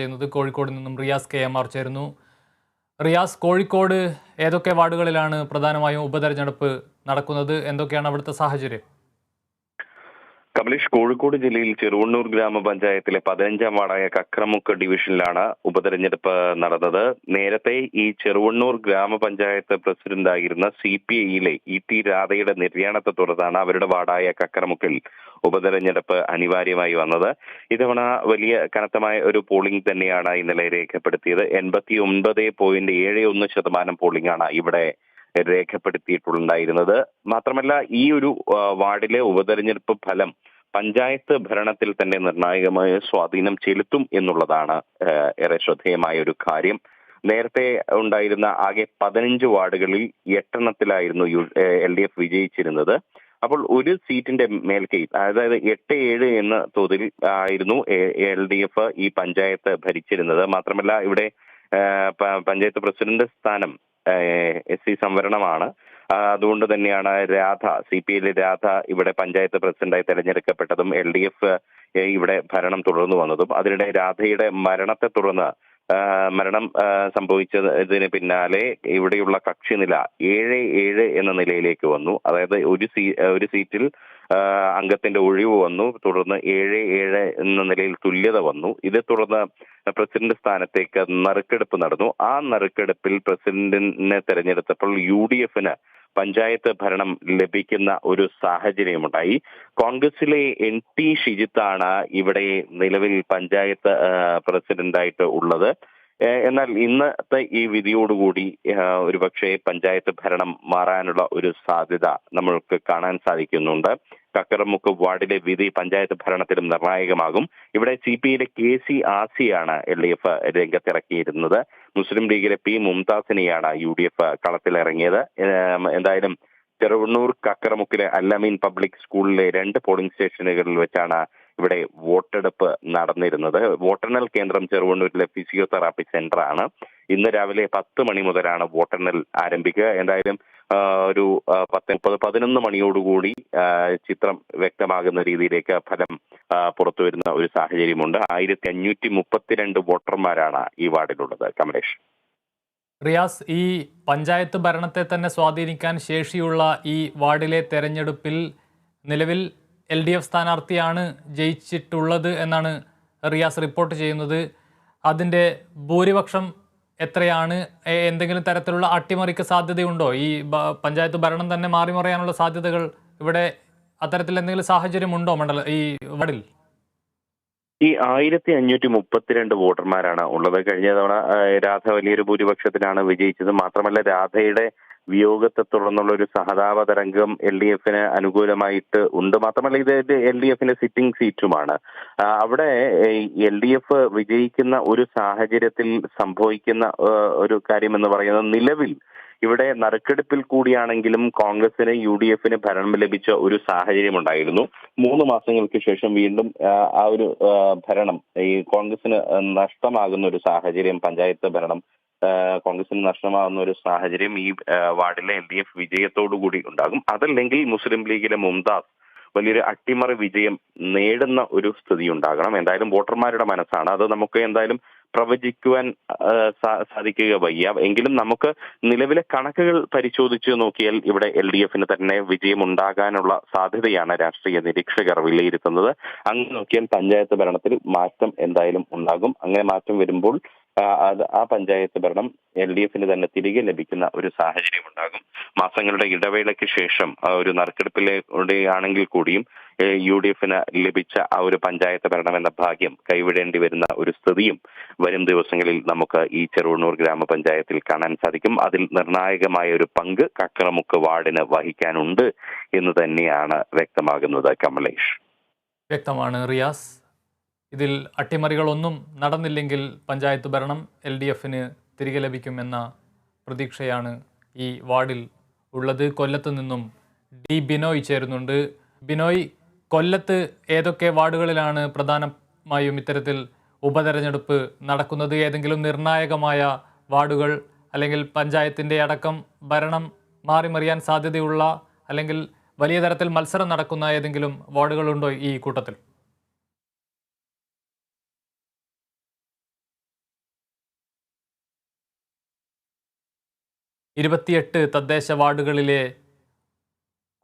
ചെയ്യുന്നത് കോഴിക്കോട് നിന്നും റിയാസ് KMR ചേരുന്നു. റിയാസ്, കോഴിക്കോട് ഏതൊക്കെ വാർഡുകളിലാണ് പ്രധാനമായും ഉപതെരഞ്ഞെടുപ്പ് നടക്കുന്നത്? എന്തൊക്കെയാണ് അവിടുത്തെ സാഹചര്യം? കമലേഷ്, കോഴിക്കോട് ജില്ലയിൽ ചെറുവണ്ണൂർ ഗ്രാമപഞ്ചായത്തിലെ 15-ാം വാർഡായ കക്രമുക്ക് ഡിവിഷനിലാണ് ഉപതെരഞ്ഞെടുപ്പ് നടന്നത്. നേരത്തെ ഈ ചെറുവണ്ണൂർ ഗ്രാമപഞ്ചായത്ത് പ്രസിഡന്റായിരുന്ന CPIയിലെ ET രാധയുടെ നിര്യാണത്തെ തുടർന്നാണ് അവരുടെ വാർഡായ കക്രമുക്കിൽ ഉപതെരഞ്ഞെടുപ്പ് അനിവാര്യമായി വന്നത്. ഇത്തവണ വലിയ കനത്തമായ ഒരു പോളിംഗ് തന്നെയാണ് ഇന്നലെ രേഖപ്പെടുത്തിയത്. 89.71% പോളിംഗ് ആണ് ഇവിടെ രേഖപ്പെടുത്തിയിട്ടുണ്ടായിരുന്നത്. മാത്രമല്ല, ഈ ഒരു വാർഡിലെ ഉപതെരഞ്ഞെടുപ്പ് ഫലം പഞ്ചായത്ത് ഭരണത്തിൽ തന്നെ നിർണായകമായ സ്വാധീനം ചെലുത്തും എന്നുള്ളതാണ് ഏറെ ശ്രദ്ധേയമായ ഒരു കാര്യം. നേരത്തെ ഉണ്ടായിരുന്ന ആകെ 15 വാർഡുകളിൽ 8 LDF വിജയിച്ചിരുന്നത്. അപ്പോൾ ഒരു സീറ്റിന്റെ മേൽക്കൈ, അതായത് 8-7 എന്ന തോതിൽ ആയിരുന്നു LDF ഈ പഞ്ചായത്ത് ഭരിച്ചിരുന്നത്. മാത്രമല്ല, ഇവിടെ പഞ്ചായത്ത് പ്രസിഡന്റ് സ്ഥാനം SC സംവരണമാണ്. അതുകൊണ്ട് തന്നെയാണ് CPIയിലെ രാധ ഇവിടെ പഞ്ചായത്ത് പ്രസിഡന്റായി തെരഞ്ഞെടുക്കപ്പെട്ടതും LDF ഇവിടെ ഭരണം തുടർന്നു വന്നതും. അതിനിടെ രാധയുടെ മരണത്തെ തുടർന്ന് മരണം സംഭവിച്ചതിന് പിന്നാലെ ഇവിടെയുള്ള കക്ഷിനില 7-7 എന്ന നിലയിലേക്ക് വന്നു. അതായത് ഒരു സീറ്റിൽ അംഗത്തിന്റെ ഒഴിവ് വന്നു. തുടർന്ന് 7-7 എന്ന നിലയിൽ തുല്യത വന്നു. ഇതേ തുടർന്ന് പ്രസിഡന്റ് സ്ഥാനത്തേക്ക് നറുക്കെടുപ്പ് നടന്നു. ആ നറുക്കെടുപ്പിൽ പ്രസിഡന്റിനെ തെരഞ്ഞെടുത്തപ്പോൾ UDFന് പഞ്ചായത്ത് ഭരണം ലഭിക്കുന്ന ഒരു സാഹചര്യമുണ്ടായി. കോൺഗ്രസിലെ NT ഷിജിത്താണ് ഇവിടെ നിലവിൽ പഞ്ചായത്ത് പ്രസിഡന്റായിട്ട് ഉള്ളത്. എന്നാൽ ഇന്നത്തെ ഈ വിധിയോടുകൂടി ഒരുപക്ഷെ പഞ്ചായത്ത് ഭരണം മാറാനുള്ള ഒരു സാധ്യത നമ്മൾക്ക് കാണാൻ സാധിക്കുന്നുണ്ട്. കക്കറമുക്ക് വാർഡിലെ വിധി പഞ്ചായത്ത് ഭരണത്തിലും നിർണായകമാകും. ഇവിടെ CPIയിലെ KC ആസിയാണ് LDF രംഗത്തിറക്കിയിരുന്നത്. മുസ്ലിം ലീഗിലെ P മുംതാസിനെയാണ് UDF കളത്തിലിറങ്ങിയത്. എന്തായാലും ചെറുവണ്ണൂർ കക്കറമുക്കിലെ അല്ലമീൻ പബ്ലിക് സ്കൂളിലെ 2 പോളിംഗ് സ്റ്റേഷനുകളിൽ വെച്ചാണ് ഇവിടെ വോട്ടെടുപ്പ് നടന്നിരുന്നത്. വോട്ടെണ്ണൽ കേന്ദ്രം ചെറുവണ്ണൂരിലെ ഫിസിയോതെറാപ്പി സെന്റർ ആണ്. ഇന്ന് രാവിലെ 10 മണി മുതലാണ് വോട്ടെണ്ണൽ ആരംഭിക്കുക. എന്തായാലും ഒരു 10-11 മണിയോടുകൂടി ചിത്രം വ്യക്തമാകുന്ന രീതിയിലേക്ക് ഫലം പുറത്തു വരുന്ന ഒരു സാഹചര്യമുണ്ട്. 1532 വോട്ടർമാരാണ് ഈ വാർഡിലുള്ളത്. കമലേഷ്. റിയാസ്, ഈ പഞ്ചായത്ത് ഭരണത്തെ തന്നെ സ്വാധീനിക്കാൻ ശേഷിയുള്ള ഈ വാർഡിലെ തെരഞ്ഞെടുപ്പിൽ നിലവിൽ LDF സ്ഥാനാർത്ഥിയാണ് ജയിച്ചിട്ടുള്ളത് എന്നാണ് റിയാസ് റിപ്പോർട്ട് ചെയ്യുന്നത്. അതിൻ്റെ ഭൂരിപക്ഷം എത്രയാണ്? എന്തെങ്കിലും തരത്തിലുള്ള അട്ടിമറിക്ക് സാധ്യതയുണ്ടോ? ഈ പഞ്ചായത്ത് ഭരണം തന്നെ മാറിമറിയാനുള്ള സാധ്യതകൾ ഇവിടെ അത്തരത്തിൽ എന്തെങ്കിലും സാഹചര്യമുണ്ടോ ഈ വാർഡിൽ? ഈ 1532 വോട്ടർമാരാണ് ഉള്ളത്. കഴിഞ്ഞ തവണ രാധ വലിയൊരു ഭൂരിപക്ഷത്തിനാണ് വിജയിച്ചത്. മാത്രമല്ല, രാധയുടെ വിയോഗത്തെ തുടർന്നുള്ള ഒരു സഹതാപ തരംഗം LDFന് അനുകൂലമായിട്ട് ഉണ്ട്. മാത്രമല്ല, ഇത് LDFന്റെ സിറ്റിംഗ് സീറ്റുമാണ്. അവിടെ LDF വിജയിക്കുന്ന ഒരു സാഹചര്യത്തിൽ സംഭവിക്കുന്ന ഒരു കാര്യം എന്ന് പറയുന്നത്, നിലവിൽ ഇവിടെ നറുക്കെടുപ്പിൽ കൂടിയാണെങ്കിലും കോൺഗ്രസിന് UDFന് ഭരണം ലഭിച്ച ഒരു സാഹചര്യം ഉണ്ടായിരുന്നു. 3 മാസങ്ങൾക്ക് ശേഷം വീണ്ടും ആ ഒരു ഭരണം ഈ കോൺഗ്രസിന് നഷ്ടമാകുന്ന ഒരു സാഹചര്യം, പഞ്ചായത്ത് ഭരണം കോൺഗ്രസിന് നഷ്ടമാകുന്ന ഒരു സാഹചര്യം ഈ വാർഡിലെ LDF വിജയത്തോടുകൂടി ഉണ്ടാകും. അതല്ലെങ്കിൽ മുസ്ലിം ലീഗിലെ മുംതാസ് വലിയൊരു അട്ടിമറി വിജയം നേടുന്ന ഒരു സ്ഥിതി ഉണ്ടാകണം. എന്തായാലും വോട്ടർമാരുടെ മനസ്സാണ്, അത് നമുക്ക് എന്തായാലും പ്രവചിക്കുവാൻ സാധിക്കുക വയ്യ. എങ്കിലും നമുക്ക് നിലവിലെ കണക്കുകൾ പരിശോധിച്ച് നോക്കിയാൽ ഇവിടെ LDFന് തന്നെ വിജയമുണ്ടാകാനുള്ള സാധ്യതയാണ് രാഷ്ട്രീയ നിരീക്ഷകർ വിലയിരുത്തുന്നത്. അങ്ങനെ നോക്കിയാൽ പഞ്ചായത്ത് ഭരണത്തിൽ മാറ്റം എന്തായാലും ഉണ്ടാകും. അങ്ങനെ മാറ്റം വരുമ്പോൾ ആ പഞ്ചായത്ത് ഭരണം LDFന് തന്നെ തിരികെ ലഭിക്കുന്ന ഒരു സാഹചര്യം ഉണ്ടാകും. മാസങ്ങളുടെ ഇടവേളയ്ക്ക് ശേഷം ഒരു നറുക്കെടുപ്പിലൂടെ ആണെങ്കിൽ കൂടിയും UDFന് ലഭിച്ച ആ ഒരു പഞ്ചായത്ത് ഭരണം എന്ന ഭാഗ്യം കൈവിടേണ്ടി വരുന്ന ഒരു സ്ഥിതിയും വരും ദിവസങ്ങളിൽ നമുക്ക് ഈ ചെറുവണ്ണൂർ ഗ്രാമപഞ്ചായത്തിൽ കാണാൻ സാധിക്കും. അതിൽ നിർണായകമായ ഒരു പങ്ക് കക്കറമുക്ക് വാർഡിന് വഹിക്കാനുണ്ട് എന്ന് തന്നെയാണ് വ്യക്തമാകുന്നത്. കമലേഷ്. വ്യക്തമാണ് റിയാസ്. ഇതിൽ അട്ടിമറികളൊന്നും നടന്നില്ലെങ്കിൽ പഞ്ചായത്ത് ഭരണം LDFന് തിരികെ ലഭിക്കുമെന്ന പ്രതീക്ഷയാണ് ഈ വാർഡിൽ ഉള്ളത്. കൊല്ലത്ത് നിന്നും D ബിനോയ് ചേരുന്നുണ്ട്. ബിനോയ്, കൊല്ലത്ത് ഏതൊക്കെ വാർഡുകളിലാണ് പ്രധാനമായും ഇത്തരത്തിൽ ഉപതെരഞ്ഞെടുപ്പ് നടക്കുന്നത്? ഏതെങ്കിലും നിർണായകമായ വാർഡുകൾ അല്ലെങ്കിൽ പഞ്ചായത്തിൻ്റെ അടക്കം ഭരണം മാറിമറിയാൻ സാധ്യതയുള്ള അല്ലെങ്കിൽ വലിയ തരത്തിൽ മത്സരം നടക്കുന്ന ഏതെങ്കിലും വാർഡുകളുണ്ടോ ഈ കൂട്ടത്തിൽ? 28 തദ്ദേശ വാർഡുകളിലെ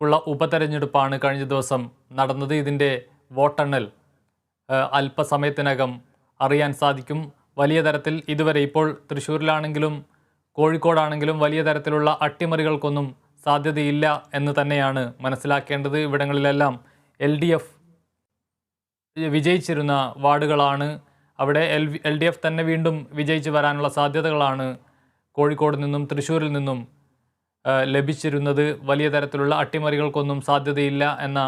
ഉള്ള ഉപതെരഞ്ഞെടുപ്പാണ് കഴിഞ്ഞ ദിവസം നടന്നത്. ഇതിൻ്റെ വോട്ടെണ്ണൽ അല്പസമയത്തിനകം അറിയാൻ സാധിക്കും. വലിയ തരത്തിൽ ഇതുവരെ ഇപ്പോൾ തൃശ്ശൂരിലാണെങ്കിലും കോഴിക്കോടാണെങ്കിലും വലിയ തരത്തിലുള്ള അട്ടിമറികൾക്കൊന്നും സാധ്യതയില്ല എന്ന് തന്നെയാണ് മനസ്സിലാക്കേണ്ടത്. ഇവിടങ്ങളിലെല്ലാം LDF വിജയിച്ചിരുന്ന വാർഡുകളാണ്. അവിടെ LDF തന്നെ വീണ്ടും വിജയിച്ച് വരാനുള്ള സാധ്യതകളാണ് കോഴിക്കോട് നിന്നും തൃശ്ശൂരിൽ നിന്നും ലഭിച്ചിരുന്നത്. വലിയ തരത്തിലുള്ള അട്ടിമറികൾക്കൊന്നും സാധ്യതയില്ല എന്ന